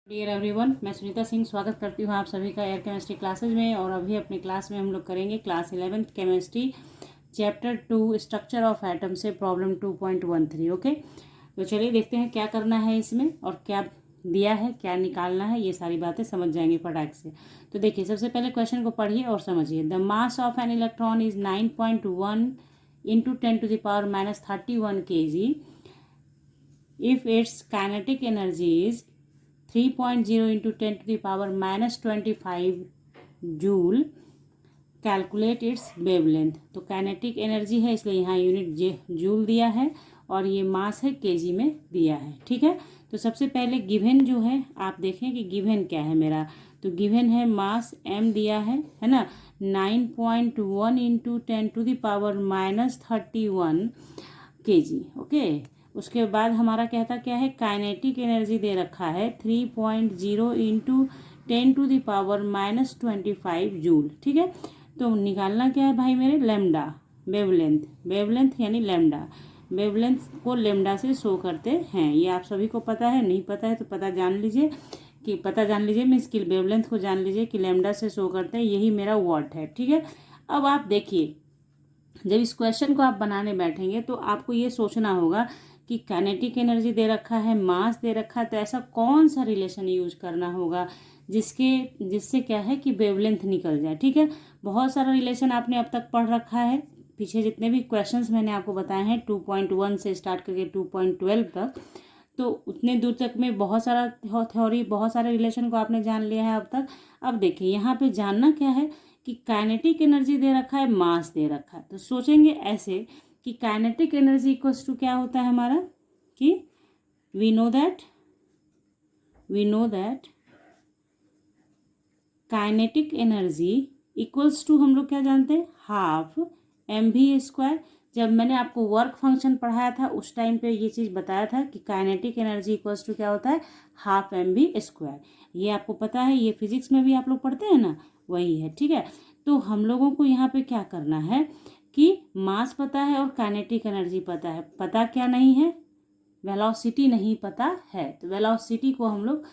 Dear everyone, मैं सुनीता सिंह स्वागत करती हूँ आप सभी का एयर केमिस्ट्री क्लासेज में। और अभी अपनी क्लास में हम लोग करेंगे class 11th chemistry chapter 2 structure of atom से प्रॉब्लम 2.13। ओके, तो चलिए देखते हैं क्या करना है इसमें और क्या दिया है, क्या निकालना है, ये सारी बातें समझ जाएंगे फटाक से। तो देखिए, सबसे पहले क्वेश्चन को पढ़िए और समझिए। The mass of an electron is 9.1 into 10⁻31 kg if its kinetic energy is 3.0 into 10⁻25 joule. Calculate its wavelength. तो काइनेटिक एनर्जी है इसलिए यहाँ यूनिट जूल दिया है और ये मास है केजी में दिया है। ठीक है, तो सबसे पहले गिवन जो है आप देखें कि गिवन क्या है मेरा। तो गिवन है मास m दिया है ना, 9.1 इंटू 10⁻31 kg। ओके, उसके बाद हमारा कहता क्या है, काइनेटिक एनर्जी दे रखा है 3.0 इंटू 10⁻25 जूल। ठीक है, तो निकालना क्या है भाई मेरे, लेमडा वेवलेंथ। वेवलेंथ यानी लेमडा, वेवलेंथ को लेमडा से शो करते हैं। ये आप सभी को पता है, नहीं पता है तो पता जान लीजिए मीन्स कि वेवलेंथ को जान लीजिए कि लेमडा से शो करते हैं। यही मेरा वर्ड है। ठीक है, अब आप देखिए, जब इस क्वेश्चन को आप बनाने बैठेंगे तो आपको ये सोचना होगा कि काइनेटिक एनर्जी दे रखा है, मास दे रखा है, तो ऐसा कौन सा रिलेशन यूज करना होगा जिससे क्या है कि वेवलेंथ निकल जाए। ठीक है, बहुत सारा रिलेशन आपने अब तक पढ़ रखा है। पीछे जितने भी क्वेश्चंस मैंने आपको बताए हैं 2.1 से स्टार्ट करके 2.12 तक, तो उतने दूर तक में बहुत सारा थ्योरी, बहुत सारे रिलेशन को आपने जान लिया है अब तक। अब देखिए, यहाँ पे जानना क्या है कि काइनेटिक एनर्जी दे रखा है, मास दे रखा है। तो सोचेंगे ऐसे कि काइनेटिक एनर्जी इक्वल्स टू क्या होता है हमारा, कि we know that kinetic energy equals to, हम लोग क्या जानते हैं, हाफ mv²। जब मैंने आपको वर्क फंक्शन पढ़ाया था उस टाइम पे ये चीज़ बताया था कि काइनेटिक एनर्जी इक्वल्स टू क्या होता है, हाफ mv²। ये आपको पता है, ये फिजिक्स में भी आप लोग पढ़ते हैं ना, वही है। ठीक है, तो हम लोगों को यहाँ पे क्या करना है कि मास पता है और काइनेटिक एनर्जी पता है, पता क्या नहीं है, वेलोसिटी नहीं पता है। तो वेलोसिटी को हम लोग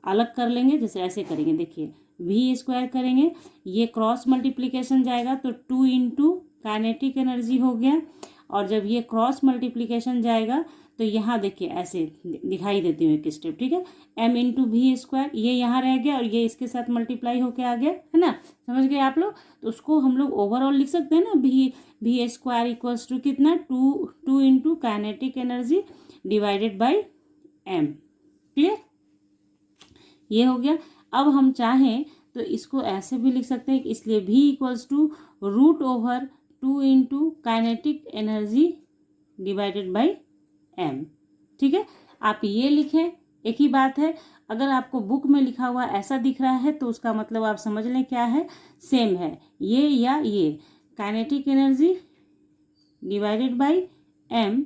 अलग कर लेंगे, जैसे ऐसे करेंगे, देखिए v² करेंगे, ये क्रॉस मल्टीप्लिकेशन जाएगा तो 2 इंटू काइनेटिक एनर्जी हो गया। और जब ये क्रॉस मल्टीप्लिकेशन जाएगा तो यहाँ देखिए ऐसे दिखाई देती हूँ एक स्टेप। ठीक है, m इंटू v², ये यहाँ रह गया और ये इसके साथ मल्टीप्लाई होके आ गया, है ना, समझ गए आप लोग। तो उसको हम लोग ओवरऑल लिख सकते हैं ना, v² इक्वल्स टू कितना, 2 into kinetic energy divided by m। Clear, ये हो गया। अब हम चाहें तो इसको ऐसे भी लिख सकते हैं, इसलिए v equals to √2 into kinetic energy divided by m। ठीक है, आप ये लिखें, एक ही बात है। अगर आपको बुक में लिखा हुआ ऐसा दिख रहा है तो उसका मतलब आप समझ लें क्या है, सेम है, ये या ये kinetic energy divided by m,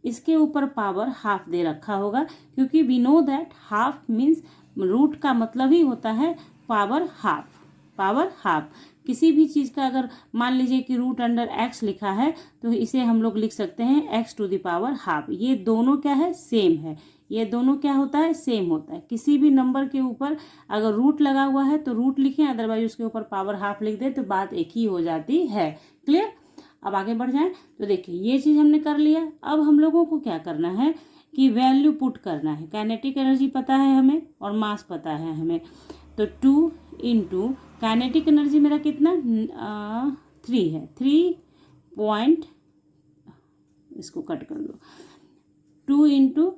इसके ऊपर पावर हाफ दे रखा होगा, क्योंकि we know that half means root का मतलब ही होता है पावर हाफ। पावर हाफ किसी भी चीज़ का, अगर मान लीजिए कि √x लिखा है तो इसे हम लोग लिख सकते हैं x⁻²। ये दोनों क्या है, सेम है। ये दोनों क्या होता है, सेम होता है। किसी भी नंबर के ऊपर अगर रूट लगा हुआ है तो रूट लिखें, अदरवाइज उसके ऊपर पावर हाफ लिख दे तो बात एक ही हो जाती है। क्लियर, अब आगे बढ़ जाएं। तो देखिए, ये चीज़ हमने कर लिया। अब हम लोगों को क्या करना है कि वैल्यू पुट करना है। काइनेटिक एनर्जी पता है हमें और मास पता है हमें, तो 2 इंटू काइनेटिक एनर्जी मेरा कितना 3 है, 3 पॉइंट, इसको कट कर दो, 2 into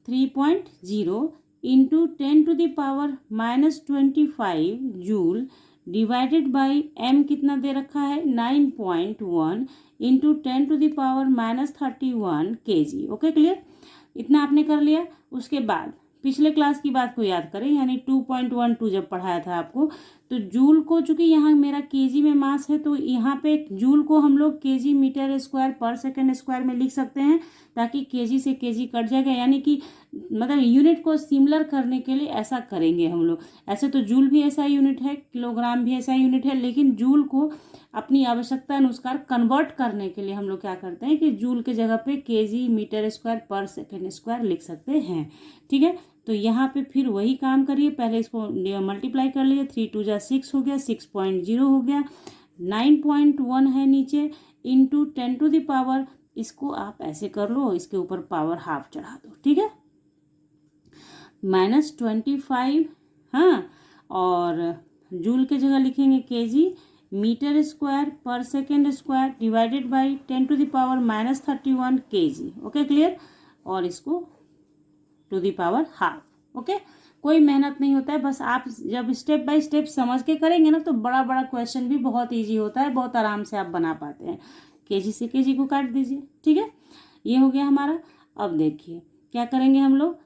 3.0 into 10⁻⁻25 joule divided by m कितना दे रखा है, 9.1 इंटू 10⁻31 kg। ओके, क्लियर, इतना आपने कर लिया। उसके बाद पिछले क्लास की बात को याद करें, यानी 2.12 जब पढ़ाया था आपको, तो जूल को, चूंकि यहाँ मेरा केजी में मास है तो यहाँ पे जूल को हम लोग केजी मीटर स्क्वायर पर सेकंड स्क्वायर में लिख सकते हैं, ताकि केजी से केजी कट जाएगा, यानी कि मतलब यूनिट को सिमिलर करने के लिए ऐसा करेंगे हम लोग। ऐसे तो जूल भी ऐसा यूनिट है, किलोग्राम भी ऐसा यूनिट है, लेकिन जूल को अपनी आवश्यकता अनुसार कन्वर्ट करने के लिए हम लोग क्या करते हैं कि जूल के जगह पे केजी मीटर स्क्वायर पर सेकंड स्क्वायर लिख सकते हैं। ठीक है, तो यहाँ पे फिर वही काम करिए, पहले इसको मल्टीप्लाई कर लिए, 3 2 जा 6 हो गया, 6.0 हो गया, 9.1 है नीचे, इंटू 10⁻, इसको आप ऐसे कर लो, इसके ऊपर पावर हाफ चढ़ा दो, ठीक है, -25, हाँ, और जूल के जगह लिखेंगे केजी, मीटर स्क्वायर पर second square divided by 10⁻−31 kg. Okay, clear, और इसको to the power half. Okay, कोई मेहनत नहीं होता है, बस आप जब स्टेप बाय स्टेप समझ के करेंगे ना तो बड़ा बड़ा क्वेश्चन भी बहुत इजी होता है, बहुत आराम से आप बना पाते हैं। केजी से केजी को काट दीजिए, ठीक है, ये हो गया हमारा। अब देखिए क्या करेंगे हम लोग,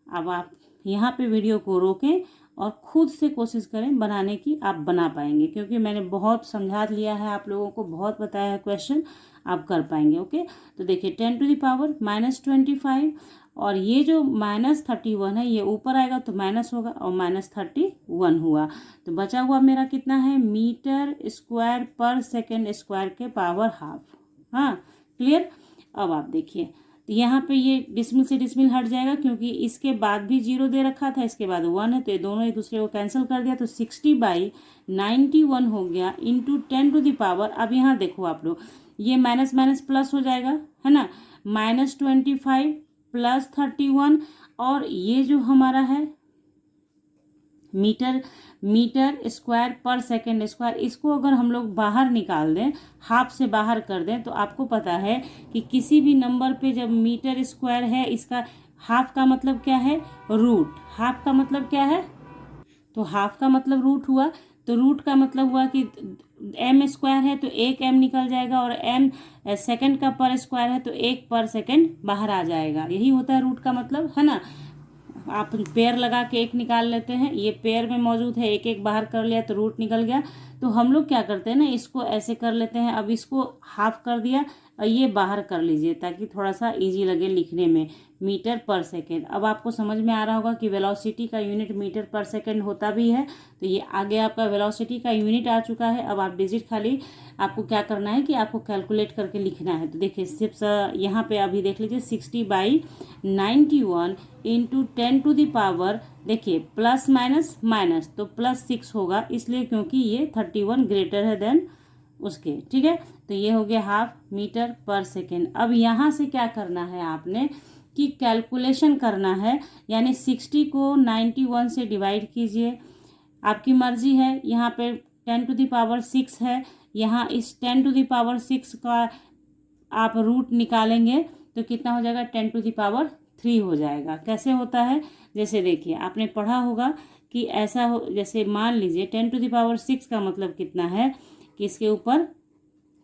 अब आप यहाँ पे वीडियो को रोकें और खुद से कोशिश करें बनाने की, आप बना पाएंगे, क्योंकि मैंने बहुत समझा लिया है आप लोगों को, बहुत बताया है क्वेश्चन, आप कर पाएंगे। ओके, तो देखिए 10⁻−25, और ये जो -31 है ये ऊपर आएगा तो माइनस होगा, और -31 हुआ, तो बचा हुआ मेरा कितना है, मीटर स्क्वायर पर सेकेंड स्क्वायर के पावर हाफ। हाँ, क्लियर। अब आप देखिए, तो यहाँ पे ये डिसमिल से डिसमिल हट जाएगा, क्योंकि इसके बाद भी 0 दे रखा था, इसके बाद 1 है, तो ये दोनों एक दूसरे को कैंसिल कर दिया, तो 60/91 हो गया, इंटू 10⁻। अब यहाँ देखो आप लोग, ये माइनस माइनस प्लस हो जाएगा, है ना, -25 + 31, और ये जो हमारा है मीटर स्क्वायर पर सेकेंड स्क्वायर, इसको अगर हम लोग बाहर निकाल दें, हाफ से बाहर कर दें, तो आपको पता है कि किसी भी नंबर पे जब मीटर स्क्वायर है, इसका हाफ का मतलब क्या है, रूट। हाफ का मतलब क्या है, तो हाफ का मतलब रूट हुआ, तो रूट का मतलब हुआ कि m स्क्वायर है तो 1m निकल जाएगा, और m सेकंड का पर स्क्वायर है तो 1 पर सेकंड बाहर आ जाएगा, यही होता है रूट का मतलब, है ना। आप पेयर लगा के 1 निकाल लेते हैं, ये पेयर में मौजूद है, 1 1 बाहर कर लिया तो रूट निकल गया। तो हम लोग क्या करते हैं ना, इसको ऐसे कर लेते हैं, अब इसको हाफ कर दिया और ये बाहर कर लीजिए, ताकि थोड़ा सा इजी लगे लिखने में, मीटर पर सेकेंड। अब आपको समझ में आ रहा होगा कि वेलोसिटी का यूनिट मीटर पर सेकेंड होता भी है, तो ये आगे आपका वेलोसिटी का यूनिट आ चुका है। अब आप डिजिट खाली आपको क्या करना है कि आपको कैलकुलेट करके लिखना है। तो देखिए सिर्फ यहाँ पे अभी देख लीजिए, 60/91 इंटू 10⁻, देखिए प्लस माइनस माइनस, तो +6 होगा, इसलिए क्योंकि ये 31 ग्रेटर है देन उसके, ठीक है। तो ये हो गया हाफ मीटर पर सेकेंड। अब यहाँ से क्या करना है आपने कि कैलकुलेशन करना है, यानी 60 को 91 से डिवाइड कीजिए, आपकी मर्जी है। यहाँ पे 10⁻6 है, यहाँ इस 10⁻6 का आप रूट निकालेंगे तो कितना हो जाएगा, 10⁻3 हो जाएगा। कैसे होता है, जैसे देखिए आपने पढ़ा होगा कि ऐसा हो, जैसे मान लीजिए 10⁻6 का मतलब कितना है कि इसके ऊपर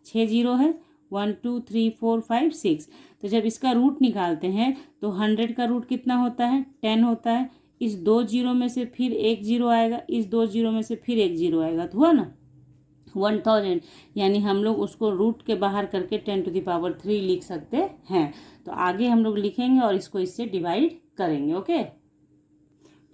6 जीरो है, 1 2 3 4 5 6, तो जब इसका रूट निकालते हैं तो 100 का रूट कितना होता है, 10 होता है। इस 2 जीरो में से फिर 1 जीरो आएगा, इस 2 जीरो में से फिर 1 जीरो आएगा, तो हुआ ना 1000, यानी हम लोग उसको रूट के बाहर करके 10⁻3 लिख सकते हैं। तो आगे हम लोग लिखेंगे और इसको इससे डिवाइड करेंगे। ओके,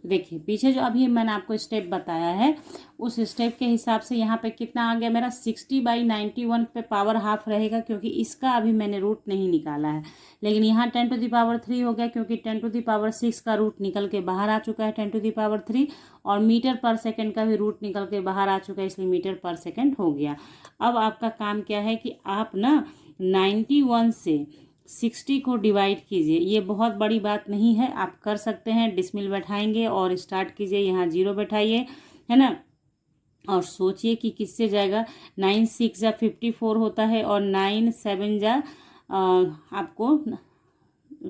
तो देखिए पीछे जो अभी मैंने आपको स्टेप बताया है, उस स्टेप के हिसाब से यहाँ पे कितना आ गया मेरा, 60/91 पे पावर हाफ रहेगा, क्योंकि इसका अभी मैंने रूट नहीं निकाला है। लेकिन यहाँ 10⁻3 हो गया, क्योंकि 10⁻6 का रूट निकल के बाहर आ चुका है 10⁻3, और मीटर पर सेकेंड का भी रूट निकल के बाहर आ चुका है, इसलिए मीटर पर सेकेंड हो गया। अब आपका काम क्या है कि आप ना 91 से 60 को डिवाइड कीजिए। ये बहुत बड़ी बात नहीं है, आप कर सकते हैं। डिसमिल बैठाएंगे और स्टार्ट कीजिए, यहाँ 0 बैठाइए, है ना, और सोचिए कि किससे जाएगा। 9 6 जा 54 होता है, और 9 7 जा आपको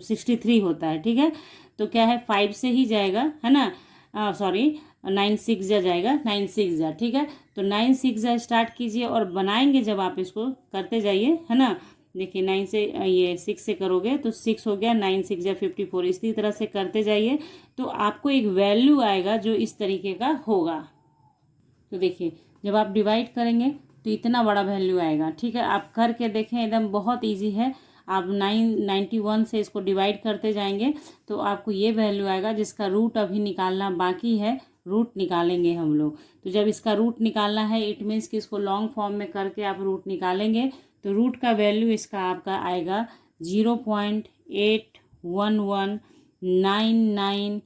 63 होता है, ठीक है। तो क्या है, 5 से ही जाएगा, है ना, सॉरी 9 6 जा जाएगा, 9 6 जा, ठीक है। तो 9 6 जा स्टार्ट कीजिए, और बनाएंगे जब आप इसको करते जाइए, है ना। देखिए 9 से ये 6 से करोगे तो 6 हो गया, 9 6 जा 54, इसी तरह से करते जाइए, तो आपको एक वैल्यू आएगा जो इस तरीके का होगा। तो देखिए जब आप डिवाइड करेंगे तो इतना बड़ा वैल्यू आएगा, ठीक है। आप करके देखें, एकदम बहुत ईजी है। आप 991 से इसको डिवाइड करते जाएंगे तो आपको ये वैल्यू आएगा, जिसका रूट अभी निकालना बाकी है, रूट निकालेंगे हम लोग। तो जब इसका रूट निकालना है, इट मीन्स कि इसको लॉन्ग फॉर्म में करके आप रूट निकालेंगे, तो रूट का वैल्यू इसका आपका आएगा 0.81199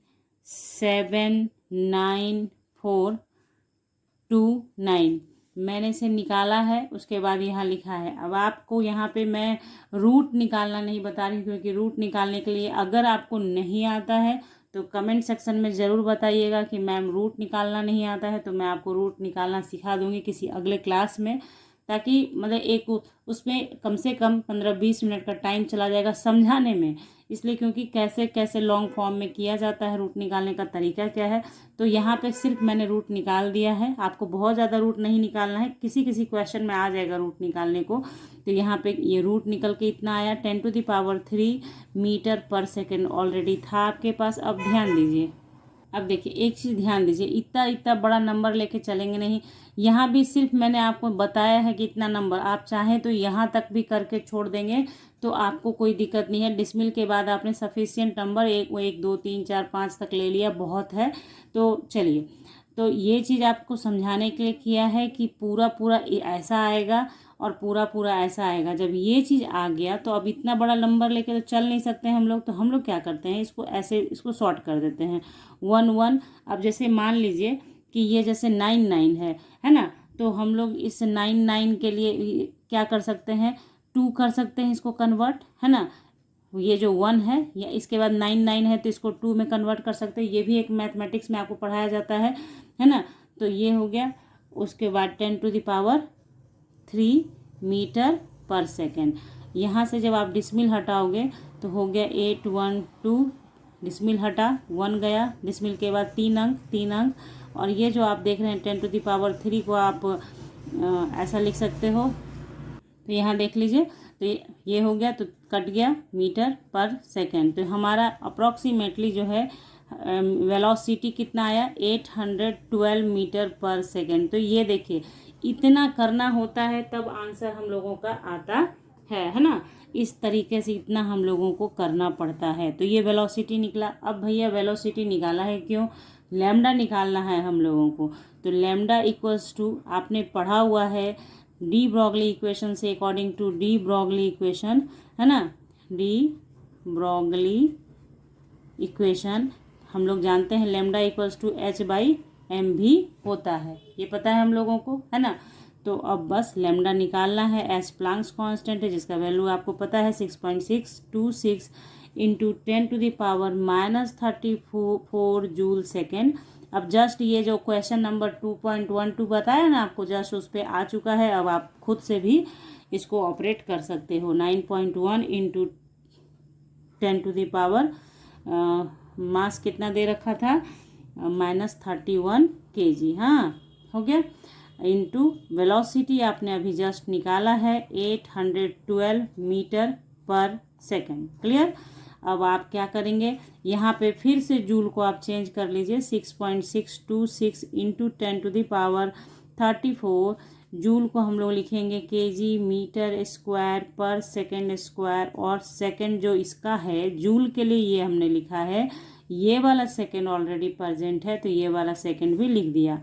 79429 मैंने इसे निकाला है, उसके बाद यहाँ लिखा है। अब आपको यहाँ पे मैं रूट निकालना नहीं बता रही, क्योंकि रूट निकालने के लिए अगर आपको नहीं आता है तो कमेंट सेक्शन में ज़रूर बताइएगा कि मैम रूट निकालना नहीं आता है, तो मैं आपको रूट निकालना सिखा दूँगी किसी अगले क्लास में, ताकि मतलब एक उसमें कम से कम 15-20 मिनट का टाइम चला जाएगा समझाने में। इसलिए क्योंकि कैसे कैसे लॉन्ग फॉर्म में किया जाता है, रूट निकालने का तरीका क्या है, तो यहाँ पे सिर्फ मैंने रूट निकाल दिया है। आपको बहुत ज़्यादा रूट नहीं निकालना है, किसी किसी क्वेश्चन में आ जाएगा रूट निकालने को। तो यहाँ पे ये रूट निकल के इतना आया 10⁻³ मीटर पर सेकेंड ऑलरेडी था आपके पास। अब ध्यान दीजिए, अब देखिए एक चीज़ ध्यान दीजिए, इतना इतना बड़ा नंबर लेके चलेंगे नहीं। यहाँ भी सिर्फ मैंने आपको बताया है कि इतना नंबर, आप चाहें तो यहाँ तक भी करके छोड़ देंगे तो आपको कोई दिक्कत नहीं है। डिसमिल के बाद आपने सफिशिएंट नंबर 1 2 3 4 5 तक ले लिया, बहुत है। तो चलिए, तो ये चीज़ आपको समझाने के लिए किया है कि पूरा पूरा ऐसा आएगा और पूरा पूरा ऐसा आएगा। जब ये चीज़ आ गया तो अब इतना बड़ा नंबर लेके तो चल नहीं सकते हम लोग, तो हम लोग क्या करते हैं, इसको ऐसे इसको शॉर्ट कर देते हैं 1 1। अब जैसे मान लीजिए कि ये जैसे 9 9 है ना, तो हम लोग इस 9 9 के लिए क्या कर सकते हैं, 2 कर सकते हैं इसको कन्वर्ट, है ना। ये जो 1 है या इसके बाद 9 9 है तो इसको 2 में कन्वर्ट कर सकते हैं। ये भी एक मैथमेटिक्स में आपको पढ़ाया जाता है ना। तो ये हो गया। उसके बाद 10⁻³ मीटर पर सेकेंड। यहाँ से जब आप डिसमिल हटाओगे तो हो गया 812, डिसमिल हटा 1 गया, डिसमिल के बाद 3 अंक। और ये जो आप देख रहे हैं 10⁻³ को आप ऐसा लिख सकते हो, तो यहाँ देख लीजिए, तो ये हो गया, तो कट गया मीटर पर सेकेंड। तो हमारा अप्रॉक्सीमेटली जो है वेलोसिटी कितना आया, 812 मीटर पर सेकेंड। तो ये देखिए इतना करना होता है तब आंसर हम लोगों का आता है ना। इस तरीके से इतना हम लोगों को करना पड़ता है। तो ये वेलोसिटी निकला। अब भैया वेलोसिटी निकाला है क्यों, लैम्डा निकालना है हम लोगों को। तो लैम्डा इक्वल्स टू, आपने पढ़ा हुआ है डी ब्रॉगली इक्वेशन से, according to de Broglie equation, है ना। डी ब्रॉगली इक्वेशन हम लोग जानते हैं लैम्डा इक्वल्स टू h/m भी होता है, ये पता है हम लोगों को, है ना। तो अब बस लैम्डा निकालना है। एस प्लांक्स कांस्टेंट है जिसका वैल्यू आपको पता है 6.626 इंटू 10⁻³ जूल सेकेंड। अब जस्ट ये जो क्वेश्चन नंबर 2.12 बताया ना आपको, जस्ट उस पर आ चुका है। अब आप खुद से भी इसको ऑपरेट कर सकते हो। 9.1 इंटू 10⁻, मास कितना दे रखा था, -31 kg, हाँ हो गया, इंटू वेलोसिटी आपने अभी जस्ट निकाला है 812 मीटर पर सेकेंड। क्लियर। अब आप क्या करेंगे, यहाँ पे फिर से जूल को आप चेंज कर लीजिए, 6.626 इंटू 10⁻34 जूल को हम लोग लिखेंगे kg मीटर स्क्वायर पर सेकेंड स्क्वायर। और सेकेंड जो इसका है जूल के लिए ये हमने लिखा है, ये वाला सेकेंड ऑलरेडी प्रेजेंट है तो ये वाला सेकेंड भी लिख दिया।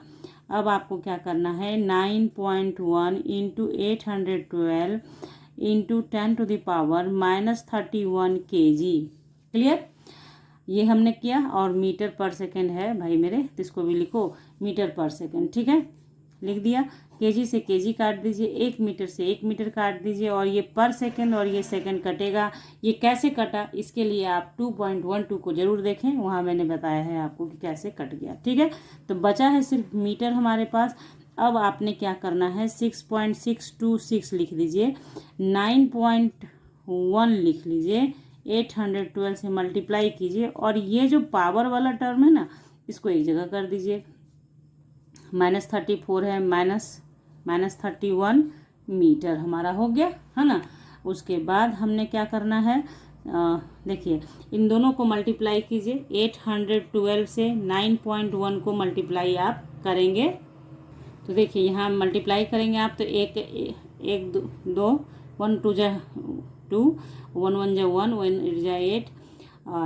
अब आपको क्या करना है, 9.1 इंटू 812 इंटू 10⁻−31 kg। क्लियर, ये हमने किया। और मीटर पर सेकेंड है भाई मेरे, तो इसको भी लिखो मीटर पर सेकेंड, ठीक है, लिख दिया। केजी से केजी काट दीजिए, 1 मीटर से 1 मीटर काट दीजिए, और ये पर सेकेंड और ये सेकेंड कटेगा। ये कैसे कटा, इसके लिए आप 2.12 को जरूर देखें, वहाँ मैंने बताया है आपको कि कैसे कट गया, ठीक है। तो बचा है सिर्फ मीटर हमारे पास। अब आपने क्या करना है, 6.626 लिख दीजिए, 9.1 लिख लीजिए, 812 से मल्टीप्लाई कीजिए, और ये जो पावर वाला टर्म है ना इसको एक जगह कर दीजिए। -34 है, -31 मीटर हमारा हो गया, है ना। उसके बाद हमने क्या करना है, देखिए इन दोनों को मल्टीप्लाई कीजिए, 812 से 9.1 को मल्टीप्लाई आप करेंगे। तो देखिए यहाँ मल्टीप्लाई करेंगे आप, तो एक दो 1 2 जा 2, 1 1 जा 1, 1 8 जा 8,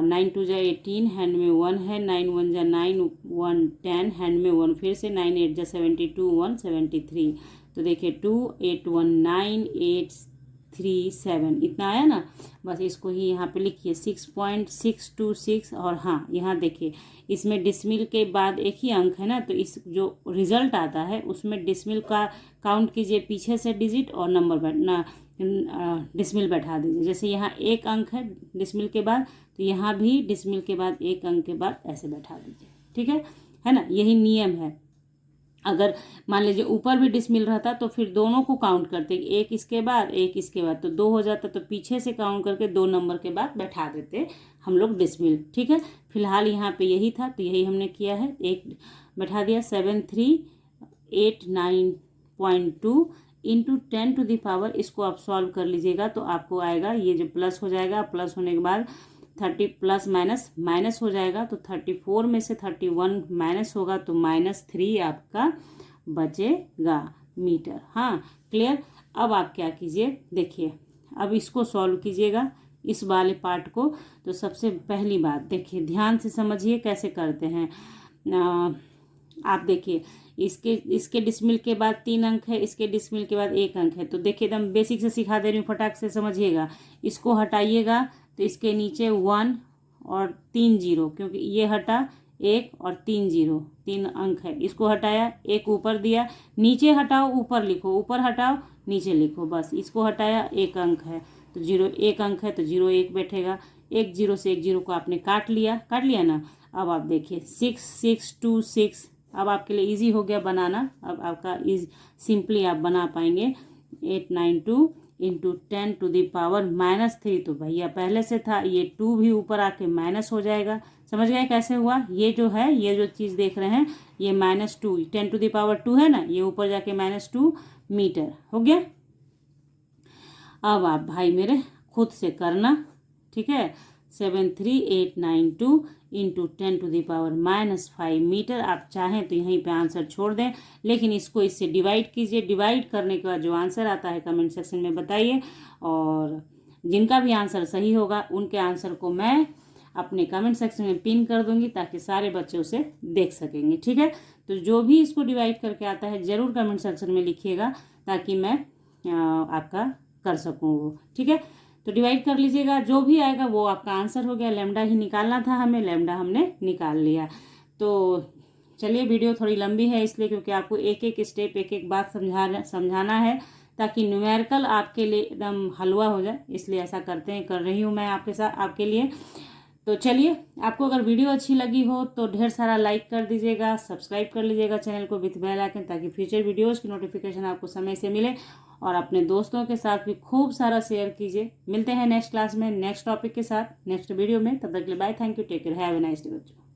9 2 जा 18, हैंड में 1 है, 9 1 जा 9, 1 10, हैंड में 1 फिर से, 9 8 जा 72, 1 73। तो देखिए 2 8 1 9 8 6.37 इतना आया ना। बस इसको ही यहाँ पे लिखिए 6.626। और हाँ यहाँ देखिए इसमें डिसमिल के बाद एक ही अंक है ना, तो इस जो रिजल्ट आता है उसमें डिसमिल का काउंट कीजिए पीछे से डिजिट और नंबर बैठना डिसमिल बैठा दीजिए। जैसे यहाँ एक अंक है डिसमिल के बाद, तो यहाँ भी डिसमिल के बाद एक अंक के बाद ऐसे बैठा दीजिए। ठीक है ना, यही नियम है। अगर मान लीजिए ऊपर भी डिसमिल रहता तो फिर दोनों को काउंट करते, एक इसके बाद एक इसके बाद, तो 2 हो जाता, तो पीछे से काउंट करके 2 नंबर के बाद बैठा देते हम लोग डिसमिल। ठीक है, फिलहाल यहाँ पे यही था तो यही हमने किया है, एक बैठा दिया 7389.2 इंटू 10 टू द पावर। इसको आप सॉल्व कर लीजिएगा तो आपको आएगा, ये जो प्लस हो जाएगा, प्लस होने के बाद 30 प्लस माइनस माइनस हो जाएगा, तो 34 में से 31 माइनस होगा तो -3 आपका बचेगा मीटर। हाँ क्लियर। अब आप क्या कीजिए, देखिए अब इसको सॉल्व कीजिएगा इस वाले पार्ट को। तो सबसे पहली बात देखिए, ध्यान से समझिए कैसे करते हैं। आप देखिए इसके डिसमिल के बाद 3 अंक है, इसके डिसमिल के बाद 1 अंक है, तो देखिए एकदम बेसिक से सिखा दे रही हूँ, फटाक से समझिएगा। इसको हटाइएगा तो इसके नीचे 1 और 3 जीरो, क्योंकि ये हटा 1 और 3 जीरो, 3 अंक है, इसको हटाया, एक ऊपर दिया, नीचे हटाओ ऊपर लिखो, ऊपर हटाओ नीचे लिखो, बस इसको हटाया, 1 अंक है तो 0 1 अंक है तो 0 1 बैठेगा। 1 जीरो से 1 जीरो को आपने काट लिया ना। अब आप देखिए 6626, अब आपके लिए इजी हो गया बनाना, अब आपका सिंपली आप बना पाएंगे। 892 इंटू 10 टू द पावर -3, तो भैया पहले से था, ये 2 भी ऊपर आके माइनस हो जाएगा। समझ गए कैसे हुआ? ये जो है, ये जो चीज़ देख रहे हैं, ये -2 10 टू द पावर 2 है ना, ये ऊपर जाके -2 मीटर हो गया। अब आप भाई मेरे खुद से करना, ठीक है। 73892 into 10 to the power -5 metre. आप चाहें तो यहीं पे आंसर छोड़ दें, लेकिन इसको इससे डिवाइड कीजिए। डिवाइड करने के बाद जो आंसर आता है कमेंट सेक्शन में बताइए, और जिनका भी आंसर सही होगा उनके आंसर को मैं अपने कमेंट सेक्शन में पिन कर दूंगी, ताकि सारे बच्चे उसे देख सकेंगे। ठीक है, तो जो भी इसको डिवाइड करके आता है ज़रूर कमेंट सेक्शन में लिखिएगा, ताकि मैं आपका कर सकूँ वो। ठीक है, तो डिवाइड कर लीजिएगा, जो भी आएगा वो आपका आंसर हो गया। लैम्डा ही निकालना था हमें, लैम्डा हमने निकाल लिया। तो चलिए, वीडियो थोड़ी लंबी है इसलिए, क्योंकि आपको एक एक स्टेप एक एक बात समझाना है, ताकि न्यूमेरिकल आपके लिए एकदम हलवा हो जाए, इसलिए ऐसा कर रही हूँ मैं आपके साथ, आपके लिए। तो चलिए, आपको अगर वीडियो अच्छी लगी हो तो ढेर सारा लाइक कर दीजिएगा, सब्सक्राइब कर लीजिएगा चैनल को विथ बेल आइकन, ताकि फ्यूचर वीडियोस की नोटिफिकेशन आपको समय से मिले, और अपने दोस्तों के साथ भी खूब सारा शेयर कीजिए। मिलते हैं नेक्स्ट क्लास में नेक्स्ट टॉपिक के साथ नेक्स्ट वीडियो में, तब तक के लिए bye, thank you, take care, have a nice day बच्चों।